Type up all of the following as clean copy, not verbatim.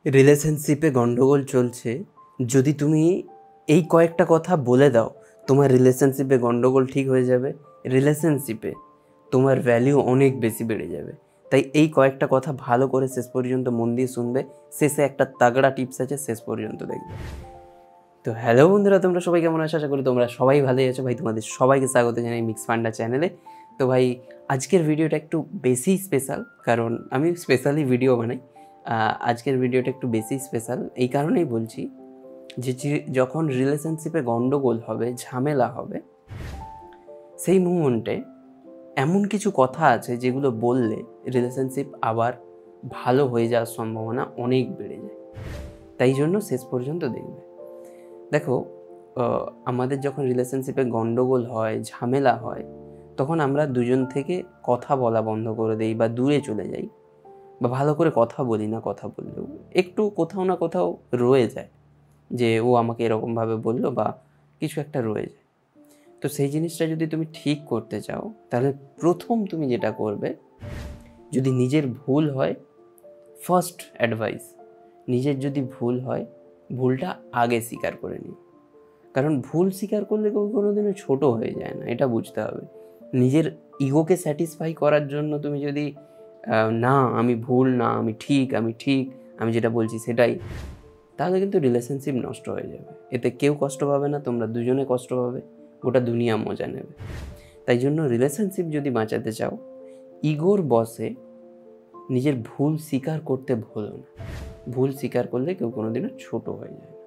রিলেশনশিপে গন্ডগোল চলছে। যদি তুমি এই কয়েকটা কথা বলে দাও, তোমার রিলেশনশিপে গন্ডগোল ঠিক হয়ে যাবে। রিলেশনশিপে তোমার ভ্যালিউ অনেক বেশি বেড়ে যাবে। তাই এই কয়েকটা কথা ভালো করে শেষ পর্যন্ত মন দিয়ে শুনবে। শেষে একটা তাগড়া টিপস আছে, শেষ পর্যন্ত দেখবে। তো হ্যালো বন্ধুরা, তোমরা সবাই কেমন আছো? আশা করি তোমরা সবাই ভালোই আছো। ভাই, তোমাদের সবাইকে স্বাগত জানাই মিক্স ফান্ডা চ্যানেলে। তো ভাই, আজকের ভিডিওটা একটু বেশি স্পেশাল, কারণ আমি স্পেশালি ভিডিও বানাই। আজকের ভিডিওটা একটু বেশি স্পেশাল এই কারণেই বলছি যে যখন রিলেশনশিপে গন্ডগোল হবে, ঝামেলা হবে, সেই মুমেন্টে এমন কিছু কথা আছে যেগুলো বললে রিলেশনশিপ আবার ভালো হয়ে যাওয়ার সম্ভাবনা অনেক বেড়ে যায়। তাই জন্য শেষ পর্যন্ত দেখবে। দেখো, আমাদের যখন রিলেশনশিপে গন্ডগোল হয়, ঝামেলা হয়, তখন আমরা দুজন থেকে কথা বলা বন্ধ করে দিই বা দূরে চলে যাই, বা ভালো করে কথা বলি না। কথা বললেও একটু কোথাও না কোথাও রয়ে যায় যে ও আমাকে এরকমভাবে বললো, বা কিছু একটা রয়ে যায়। তো সেই জিনিসটা যদি তুমি ঠিক করতে চাও, তাহলে প্রথম তুমি যেটা করবে, যদি নিজের ভুল হয়, ফার্স্ট অ্যাডভাইস, নিজের যদি ভুল হয়, ভুলটা আগে স্বীকার করে নিও। কারণ ভুল স্বীকার করলে কেউ কোনোদিনও ছোটো হয়ে যায় না, এটা বুঝতে হবে। নিজের ইগোকে স্যাটিসফাই করার জন্য তুমি যদি না আমি ভুল, না আমি ঠিক, আমি যেটা বলছি সেটাই, তাহলে কিন্তু রিলেশনশিপ নষ্ট হয়ে যাবে। এতে কেউ কষ্ট পাবে না, তোমরা দুজনে কষ্ট পাবে, গোটা দুনিয়া মজা নেবে। তাই জন্য রিলেশনশিপ যদি বাঁচাতে চাও, ইগোর বসে নিজের ভুল স্বীকার করতে ভুলো না। ভুল স্বীকার করলে কেউ কোনোদিনও ছোট হয়ে যায় না।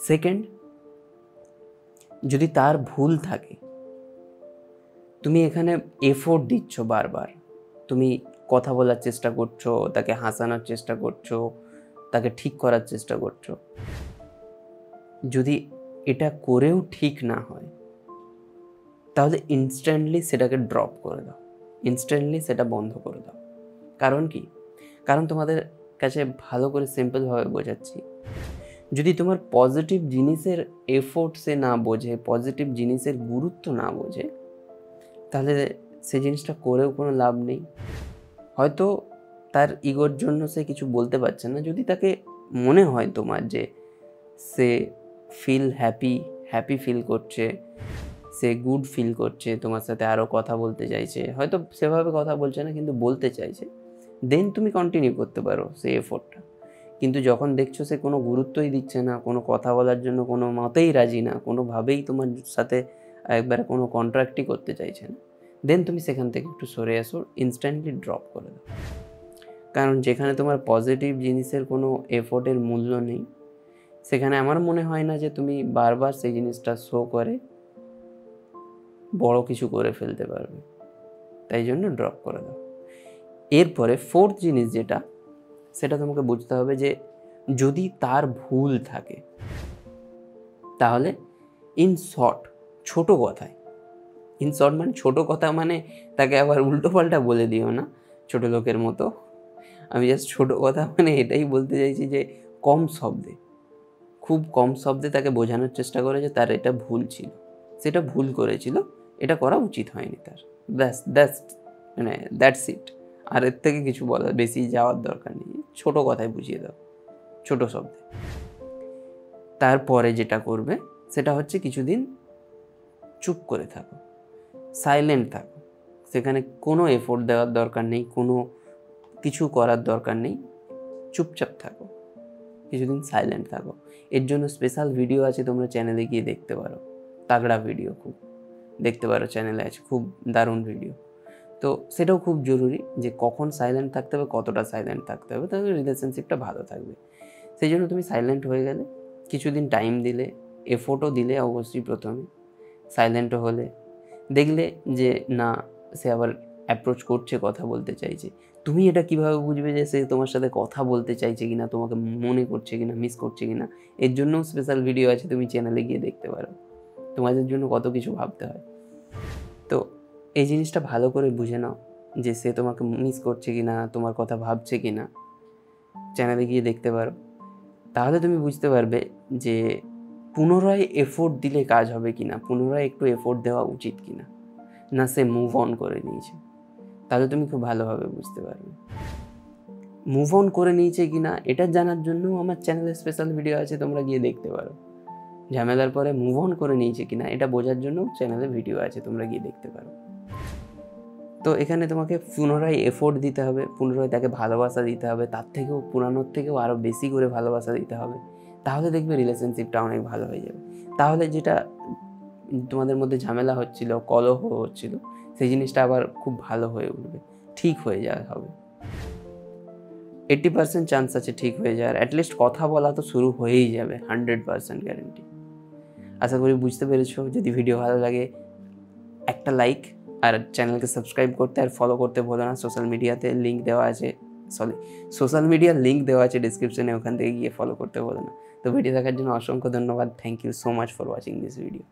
সেকেন্ড, যদি তার ভুল থাকে, তুমি এখানে এফোর্ট দিচ্ছ, বারবার তুমি কথা বলার চেষ্টা করছো, তাকে হাসানোর চেষ্টা করছো, তাকে ঠিক করার চেষ্টা করছো, যদি এটা করেও ঠিক না হয়, তাহলে ইনস্ট্যান্টলি সেটাকে ড্রপ করে দাও, ইনস্ট্যান্টলি সেটা বন্ধ করে দাও। কারণ কি? কারণ তোমাদের কাছে ভালো করে সিম্পলভাবে বোঝাচ্ছি, যদি তোমার পজিটিভ জিনিসের এফোর্ট সে না বোঝে, পজিটিভ জিনিসের গুরুত্ব না বোঝে, তাহলে সে জিনিসটা করেও কোনো লাভ নেই। হয়তো তার ইগোর জন্য সে কিছু বলতে পারছে না। যদি তাকে মনে হয় তোমার যে সে হ্যাপি ফিল করছে, সে গুড ফিল করছে, তোমার সাথে আরও কথা বলতে চাইছে, হয়তো সেভাবে কথা বলছে না কিন্তু বলতে চাইছে, দেন তুমি কন্টিনিউ করতে পারো সেই এফোর্টটা। কিন্তু যখন দেখছো সে কোনো গুরুত্বই দিচ্ছে না, কোনো কথা বলার জন্য কোনো মতেই রাজি না, কোনোভাবেই তোমার সাথে একবারে কোনো কন্ট্রাক্টই করতে চাইছে না, দেন তুমি সেখান থেকে একটু সরে আসো, ইনস্ট্যান্টলি ড্রপ করে দাও। কারণ যেখানে তোমার পজিটিভ জিনিসের কোনো এফোর্টের মূল্য নেই, সেখানে আমার মনে হয় না যে তুমি বারবার সেই জিনিসটা শো করে বড় কিছু করে ফেলতে পারবে। তাই জন্য ড্রপ করে দাও। এরপরে ফোর্থ জিনিস যেটা, সেটা তোমাকে বুঝতে হবে যে যদি তার ভুল থাকে, তাহলে ইন শর্ট, ছোটো কথায়, ইন শর্ট মানে ছোটো কথা মানে তাকে আবার উল্টো পাল্টা বলে দিও না ছোটো লোকের মতো। আমি জাস্ট ছোটো কথা মানে এটাই বলতে চাইছি যে কম শব্দে, খুব কম শব্দে তাকে বোঝানোর চেষ্টা করে যে তার এটা ভুল ছিল, সেটা ভুল করেছিল, এটা করা উচিত হয়নি তার। That's it. আর এর থেকে কিছু বলার, বেশি যাওয়ার দরকার নেই। ছোটো কথায় বুঝিয়ে দাও, ছোটো শব্দে। তারপরে যেটা করবে সেটা হচ্ছে কিছুদিন চুপ করে থাকো, সাইলেন্ট থাকো। সেখানে কোনো এফোর্ট দেওয়ার দরকার নেই, কোনো কিছু করার দরকার নেই, চুপচাপ থাকো, কিছুদিন সাইলেন্ট থাকো। এর জন্য স্পেশাল ভিডিও আছে, তোমরা চ্যানেলে গিয়ে দেখতে পারো। তাগড়া ভিডিও খুব দেখতে পারো, চ্যানেলে আছে খুব দারুণ ভিডিও। তো সেটাও খুব জরুরি যে কখন সাইলেন্ট থাকতে হবে, কতটা সাইলেন্ট থাকতে হবে, তাহলে রিলেশনশিপটা ভালো থাকবে। সেই জন্য তুমি সাইলেন্ট হয়ে গেলে, কিছুদিন টাইম দিলে, এফোর্টও দিলে অবশ্যই, প্রথমে সাইলেন্টও হলে, দেখলে যে না সে আবার অ্যাপ্রোচ করছে, কথা বলতে চাইছে। তুমি এটা কিভাবে বুঝবে যে সে তোমার সাথে কথা বলতে চাইছে কিনা, তোমাকে মনে করছে কিনা, মিস করছে কিনা? এর জন্যও স্পেশাল ভিডিও আছে, তুমি চ্যানেলে গিয়ে দেখতে পারো। তোমাদের জন্য কত কিছু ভাবতে হয়। তো এই জিনিসটা ভালো করে বুঝে নাও যে সে তোমাকে মিস করছে কিনা, তোমার কথা ভাবছে কিনা, চ্যানেলে গিয়ে দেখতে পারো। তাহলে তুমি বুঝতে পারবে যে পুনরায় এফোর্ট দিলে কাজ হবে কিনা, পুনরায় একটু এফোর্ট দেওয়া উচিত কিনা, না সে মুভ অন করে নিয়েছে। তাহলে তুমি খুব ভালোভাবে বুঝতে পারবে। মুভ অন করে নিয়েছে কি না এটা জানার জন্য আমার চ্যানেলে স্পেশাল ভিডিও আছে, তোমরা গিয়ে দেখতে পারো। ঝামেলার পরে মুভ অন করে নিয়েছে কি না এটা বোঝার জন্য চ্যানেলে ভিডিও আছে, তোমরা গিয়ে দেখতে পারো। তো এখানে তোমাকে পুনরায় এফোর্ট দিতে হবে, পুনরায় তাকে ভালোবাসা দিতে হবে, তার থেকেও পুরানোর থেকেও আরও বেশি করে ভালোবাসা দিতে হবে। তাহলে দেখবে রিলেশনশিপটা অনেক ভালো হয়ে যাবে। তাহলে যেটা তোমাদের মধ্যে ঝামেলা হচ্ছিল, কলহ হচ্ছিল, সেই জিনিসটা আবার খুব ভালো হয়ে উঠবে, ঠিক হয়ে যাওয়া হবে। 80% চান্স আছে ঠিক হয়ে যাওয়ার। অ্যাটলিস্ট কথা বলা তো শুরু হয়েই যাবে, 100% গ্যারেন্টি। আশা করি বুঝতে পেরেছো। যদি ভিডিও ভালো লাগে একটা লাইক, আর চ্যানেলকে সাবস্ক্রাইব করতে আর ফলো করতে ভুলো না। সোশ্যাল মিডিয়ার লিঙ্ক দেওয়া আছে ডিসক্রিপশনে, ওখান থেকে গিয়ে ফলো করতে ভুলো না। তো ভিডিও দেখার জন্য অসংখ্য ধন্যবাদ। Thank you so much for watching this video.